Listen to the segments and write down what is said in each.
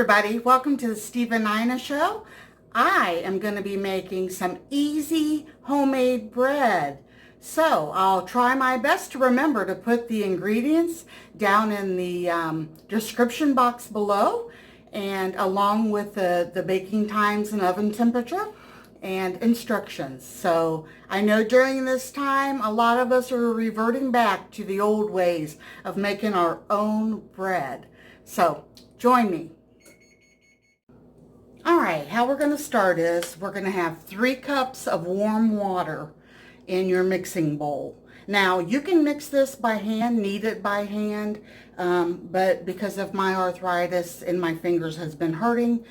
everybody, welcome to the Steve and Nina Show. I am going to be making some easy homemade bread. So I'll try my best to remember to put the ingredients down in the description box below, and along with the baking times and oven temperature and instructions. So I know during this time a lot of us are reverting back to the old ways of making our own bread. So join me. All right, how we're going to start is we're going to have 3 cups of warm water in your mixing bowl. Now, you can mix this by hand, knead it by hand, but because of my arthritis and my fingers has been hurting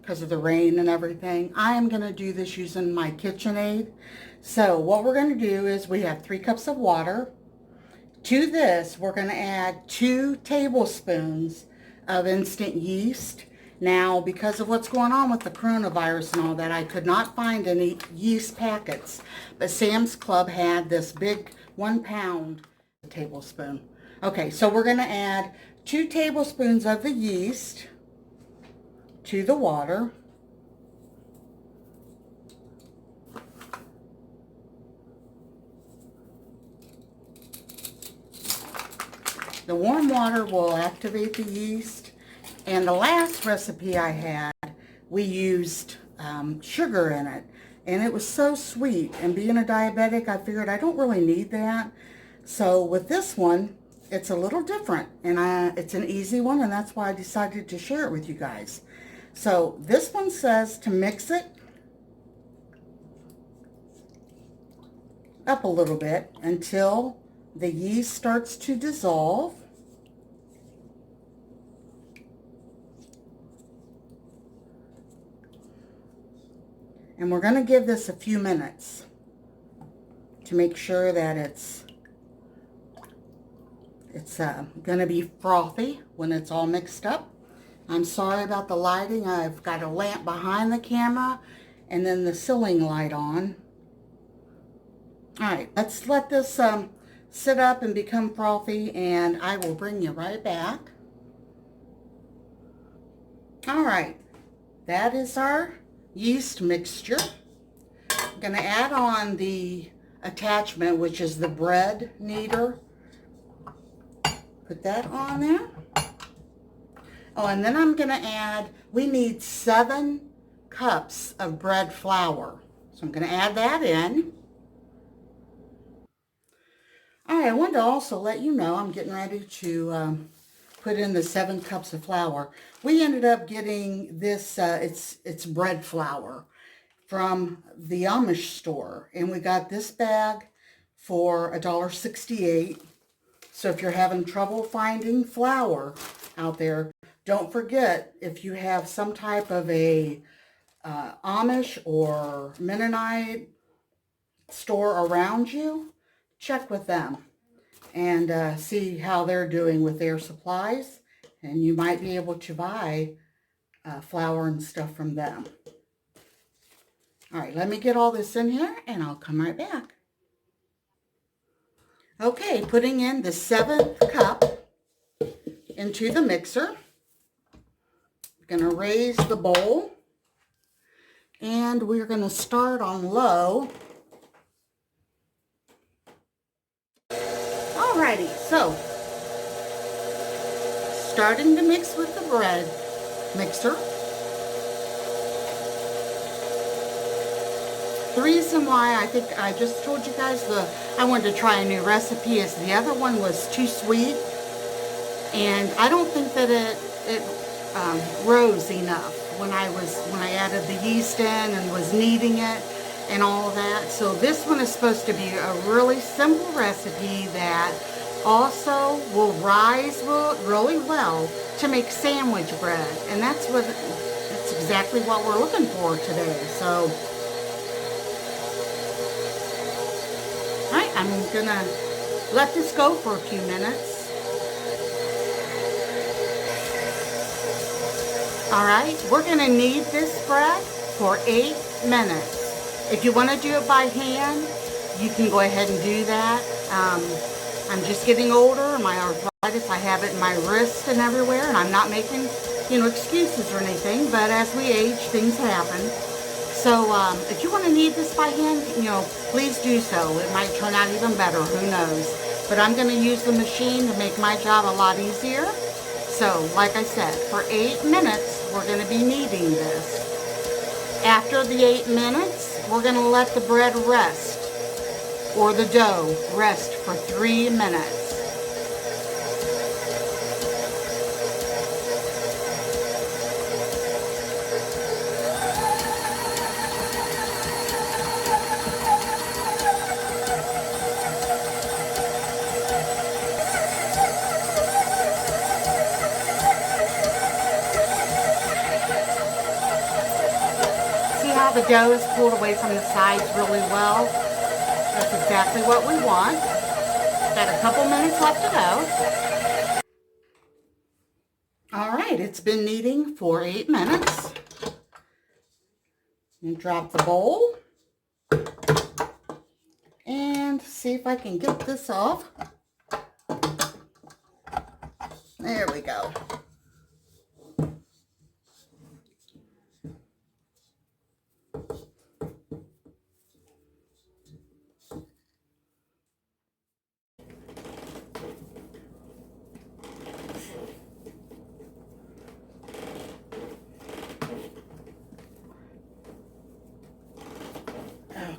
because of the rain and everything, I am going to do this using my KitchenAid. So what we're going to do is we have 3 cups of water. To this, we're going to add 2 tablespoons of instant yeast. Now, because of what's going on with the coronavirus and all that, I could not find any yeast packets. But Sam's Club had this big 1 pound tablespoon. Okay, so we're going to add 2 tablespoons of the yeast to the water. The warm water will activate the yeast. And the last recipe I had, we used sugar in it. And it was so sweet. And being a diabetic, I figured I don't really need that. So with this one, it's a little different. And it's an easy one, and that's why I decided to share it with you guys. So this one says to mix it up a little bit until the yeast starts to dissolve. And we're going to give this a few minutes to make sure that it's going to be frothy when it's all mixed up. I'm sorry about the lighting. I've got a lamp behind the camera and then the ceiling light on. Alright, let's let this sit up and become frothy, and I will bring you right back. Alright, that is our yeast mixture. I'm going to add on the attachment, which is the bread kneader. Put that on there. Oh, and then I'm going to add, we need 7 cups of bread flour. So I'm going to add that in. All right, I wanted to also let you know I'm getting ready to put in the 7 cups of flour. We ended up getting this, it's bread flour from the Amish store. And we got this bag for $1.68. So if you're having trouble finding flour out there, don't forget, if you have some type of a Amish or Mennonite store around you, check with them and see how they're doing with their supplies, and you might be able to buy flour and stuff from them. All right, let me get all this in here and I'll come right back. Okay, putting in the 7th cup into the mixer. We're going to raise the bowl, and we're going to start on low. Alrighty, so starting to mix with the bread mixer. The reason why I think I just told you guys I wanted to try a new recipe is the other one was too sweet, and I don't think that it rose enough when I added the yeast in and was kneading it and all of that. So this one is supposed to be a really simple recipe that also will rise really well to make sandwich bread, and that's exactly what we're looking for today. So all right, I'm gonna let this go for a few minutes. All right, we're gonna knead this bread for 8 minutes. If you want to do it by hand, you can go ahead and do that. I'm just getting older, my arthritis, I have it in my wrist and everywhere, and I'm not making excuses or anything, but as we age, things happen. So if you want to knead this by hand, please do so. It might turn out even better, who knows. But I'm going to use the machine to make my job a lot easier. So, like I said, for 8 minutes, we're going to be kneading this. After the 8 minutes, we're going to let the bread rest, or the dough rest for 3 minutes. How the dough is pulled away from the sides really well. That's exactly what we want. Got a couple minutes left to go. All right, it's been kneading for 8 minutes. And drop the bowl. And see if I can get this off. There we go.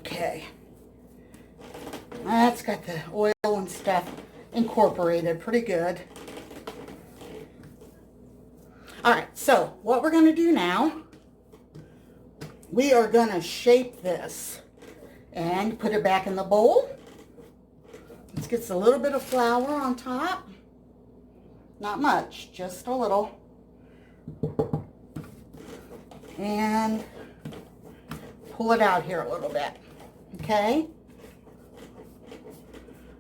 Okay, that's got the oil and stuff incorporated pretty good. All right, so what we're going to do now, we are going to shape this and put it back in the bowl. Let's get a little bit of flour on top. Not much, just a little. And pull it out here a little bit. Okay?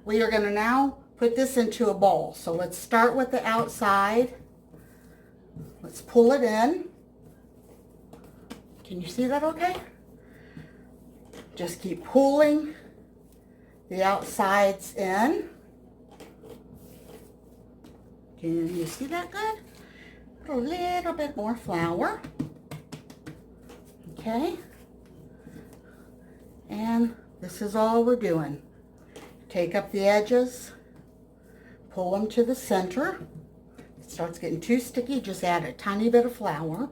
We are going to now put this into a bowl. So let's start with the outside. Let's pull it in. Can you see that okay? Just keep pulling the outsides in. Can you see that good? Put a little bit more flour. Okay? And this is all we're doing. Take up the edges, pull them to the center. If it starts getting too sticky, just add a tiny bit of flour.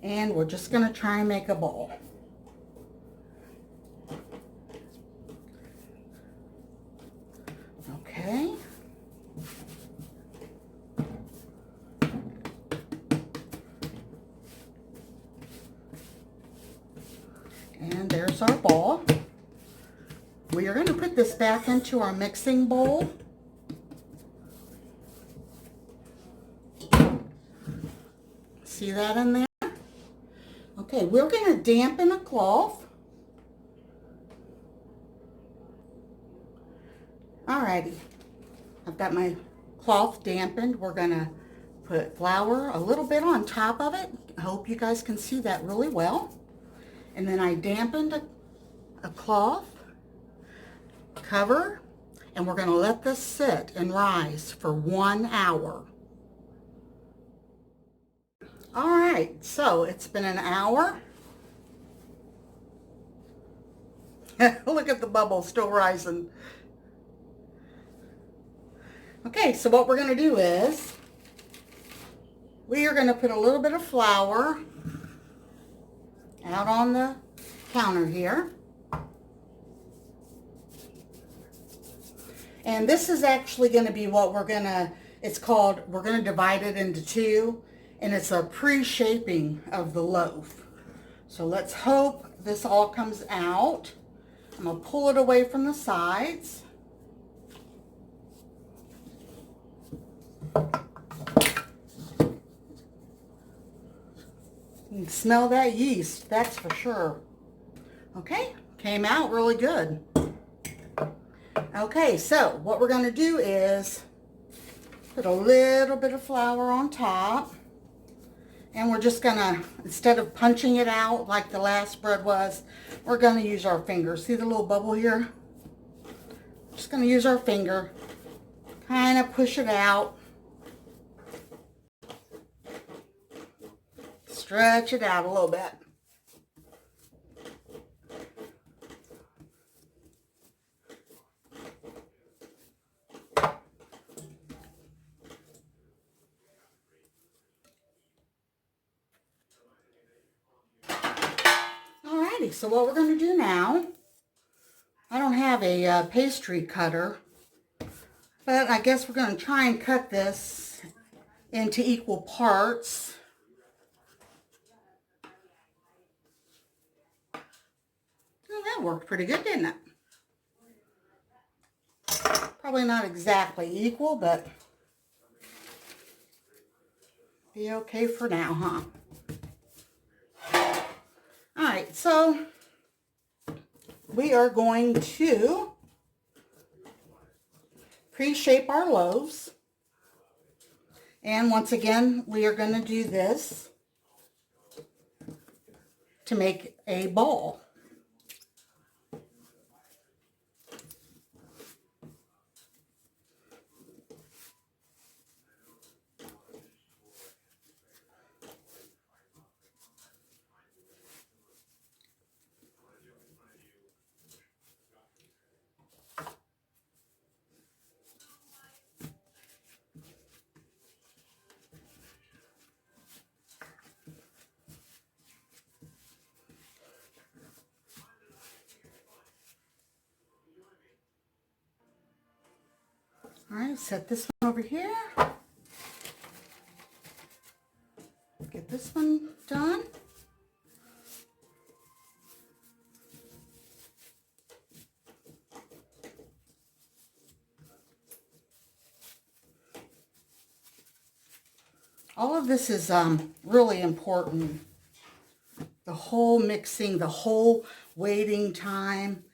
And we're just going to try and make a ball. Okay. And there's our ball. We are going to put this back into our mixing bowl. See that in there? Okay, we're going to dampen a cloth. Alrighty, I've got my cloth dampened. We're going to put flour a little bit on top of it. I hope you guys can see that really well. And then I dampened a cloth cover, and we're going to let this sit and rise for 1 hour. All right, so it's been an hour. Look at the bubbles still rising. Okay, so what we're going to do is we are going to put a little bit of flour out on the counter here. And this is actually going to be what we're going to, we're going to divide it into two, and it's a pre-shaping of the loaf. So let's hope this all comes out. I'm going to pull it away from the sides. You can smell that yeast, that's for sure. Okay, came out really good. Okay, so what we're going to do is put a little bit of flour on top. And we're just going to, instead of punching it out like the last bread was, we're going to use our fingers. See the little bubble here? Just going to use our finger, kind of push it out, stretch it out a little bit. Alrighty, so what we're going to do now, I don't have a pastry cutter, but I guess we're going to try and cut this into equal parts. Well, that worked pretty good, didn't it? Probably not exactly equal, but be okay for now, huh? Alright, so we are going to pre-shape our loaves. And once again, we are going to do this to make a ball. All right, set this one over here. Get this one done. All of this is really important. The whole mixing, the whole waiting time.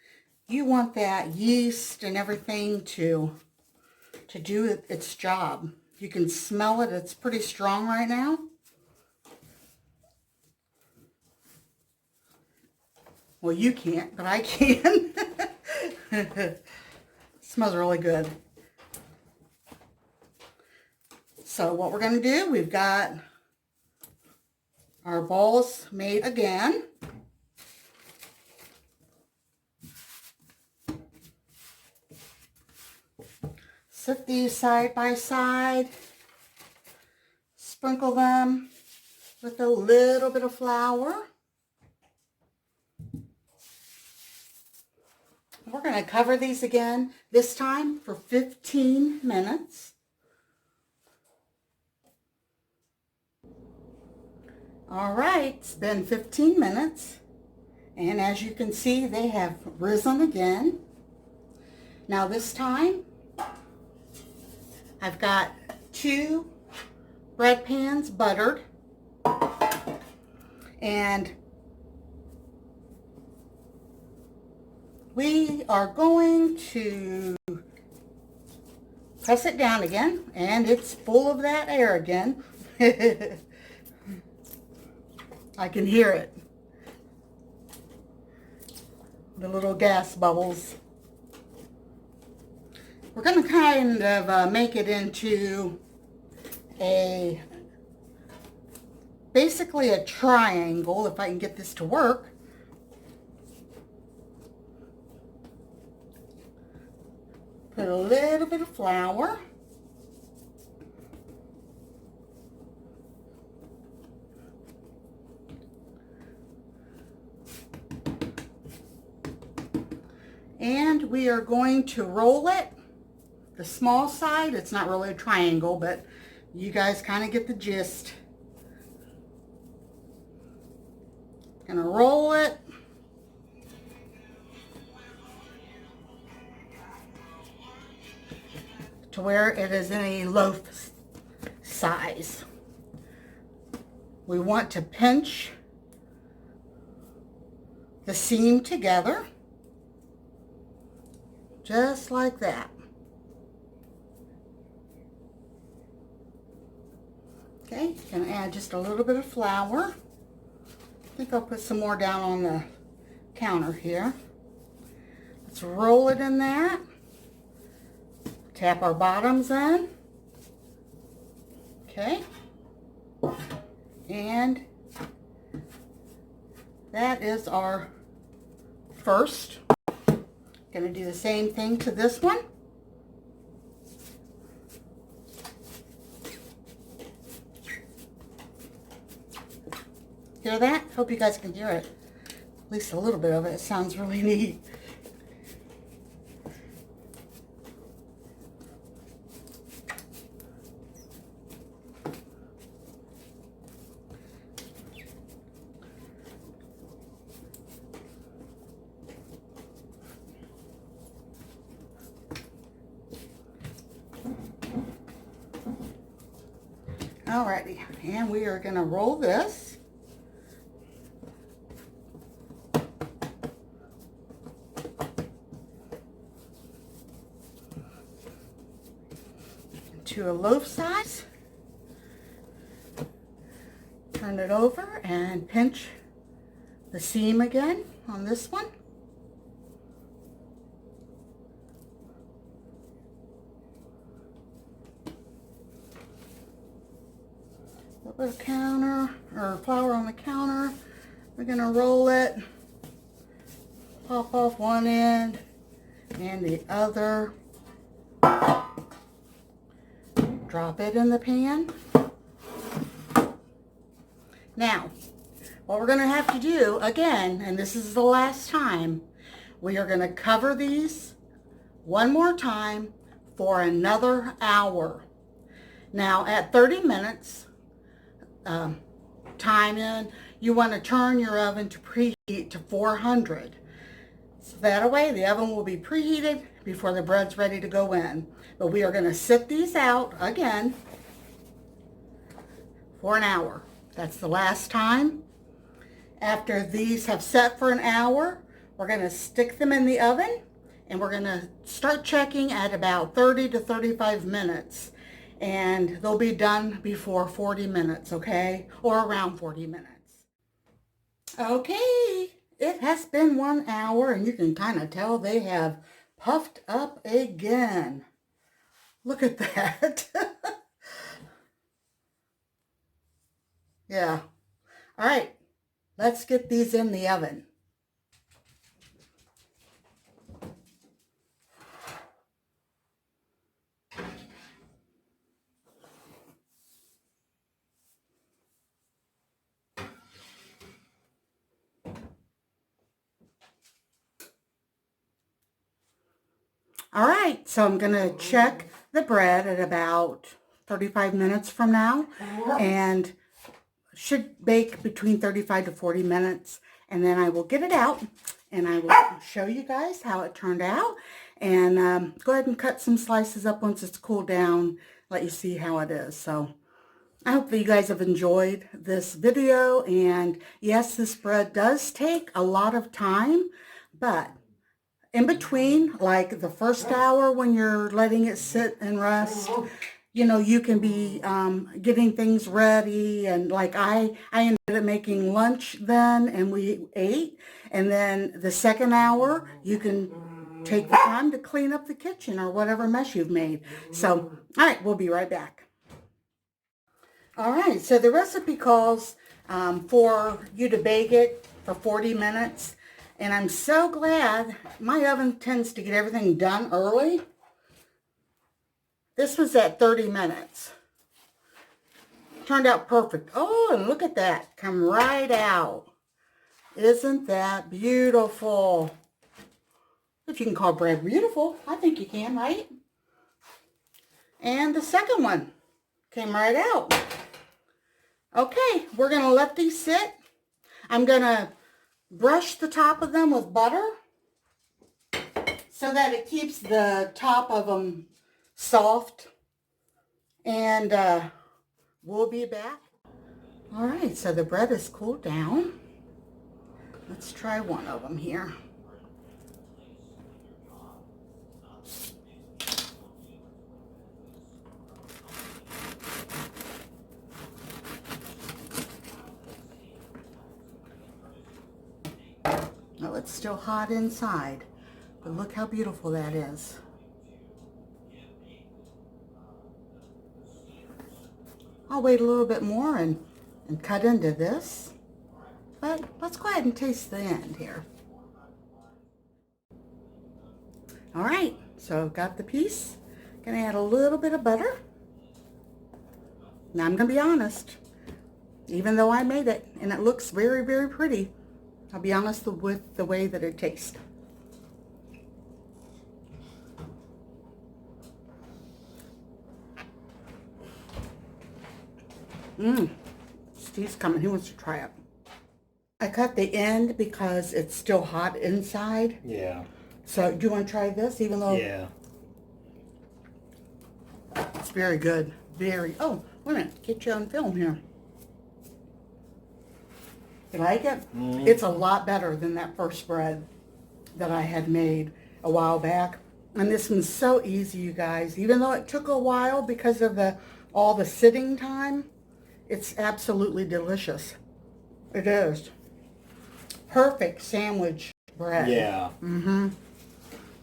You want that yeast and everything to do its job. You can smell it. It's pretty strong right now. Well, you can't, but I can. It smells really good. So what we're going to do, we've got our balls made again. Set these side by side. Sprinkle them with a little bit of flour. We're going to cover these again, this time for 15 minutes. All right, it's been 15 minutes. And as you can see, they have risen again. Now this time, I've got 2 bread pans buttered, and we are going to press it down again, and it's full of that air again. I can hear it. The little gas bubbles. We're going to kind of make it into basically a triangle, if I can get this to work. Put a little bit of flour. And we are going to roll it. The small side, it's not really a triangle, but you guys kind of get the gist. Gonna roll it. To where it is in a loaf size. We want to pinch the seam together. Just like that. Okay, gonna add just a little bit of flour. I think I'll put some more down on the counter here. Let's roll it in that. Tap our bottoms in. Okay. And that is our first. Going to do the same thing to this one. Hear that? Hope you guys can hear it. At least a little bit of it. It sounds really neat. Alrighty, and we are going to roll this. To a loaf size. Turn it over and pinch the seam again on this one. A little counter or flour on the counter. We're going to roll it, pop off one end and the other. Drop it in the pan. Now, what we're going to have to do again, and this is the last time, we are going to cover these one more time for another hour. Now, at 30 minutes, time in, you want to turn your oven to preheat to 400. So that way the oven will be preheated before the bread's ready to go in. But we are going to sit these out again for an hour. That's the last time. After these have set for an hour, we're going to stick them in the oven and we're going to start checking at about 30 to 35 minutes. And they'll be done before 40 minutes, okay? Or around 40 minutes. Okay, it has been 1 hour and you can kind of tell they have puffed up again. Look at that. Yeah. All right, let's get these in the oven. All right, so I'm going to check the bread at about 35 minutes from now and should bake between 35 to 40 minutes. And then I will get it out and I will show you guys how it turned out. And go ahead and cut some slices up once it's cooled down, let you see how it is. So I hope that you guys have enjoyed this video. And yes, this bread does take a lot of time, but in between, like the first hour when you're letting it sit and rest, you know, you can be getting things ready. And like I ended up making lunch then and we ate. And then the second hour, you can take the time to clean up the kitchen or whatever mess you've made. So, all right, we'll be right back. All right, so the recipe calls for you to bake it for 40 minutes. And I'm so glad my oven tends to get everything done early. This was at 30 minutes. Turned out perfect. Oh, and look at that. Come right out. Isn't that beautiful? If you can call bread beautiful, I think you can, right? And the second one came right out. Okay, we're going to let these sit. I'm going to brush the top of them with butter so that it keeps the top of them soft. And we'll be back. All right, so the bread is cooled down. Let's try one of them here. Oh, it's still hot inside, but look how beautiful that is. I'll wait a little bit more and cut into this. But let's go ahead and taste the end here. All right, so I've got the piece. Gonna add a little bit of butter. Now I'm gonna be honest, even though I made it and it looks very, very pretty, I'll be honest with the way that it tastes. Steve's coming, he wants to try it. I cut the end because it's still hot inside. Yeah. So do you want to try this even though? Yeah. It's very good. Very, oh, wait a minute, get you on film here. You like it? It's a lot better than that first spread that I had made a while back. And this one's so easy, you guys. Even though it took a while because of all the sitting time, it's absolutely delicious. It is. Perfect sandwich bread. Yeah. All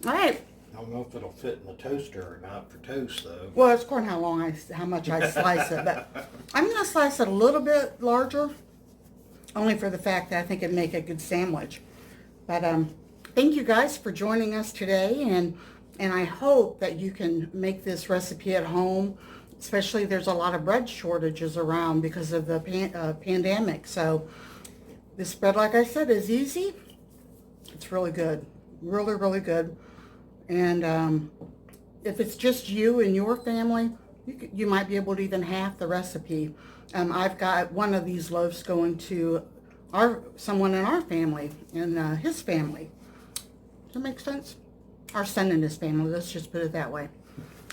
right. I don't know if it'll fit in the toaster or not for toast, though. Well, it's according how much I slice it, but I'm going to slice it a little bit larger, only for the fact that I think it'd make a good sandwich. But thank you guys for joining us today, and I hope that you can make this recipe at home. Especially, there's a lot of bread shortages around because of the pandemic. So this bread, like I said, is easy. It's really good, really, really good. And if it's just you and your family, you might be able to even half the recipe. I've got one of these loaves going to someone in our family and his family. Does that make sense? Our son and his family, let's just put it that way.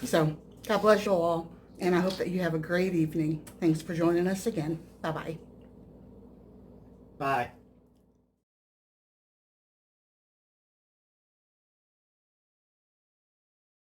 So God bless you all, and I hope that you have a great evening. Thanks for joining us again. Bye-bye. Bye.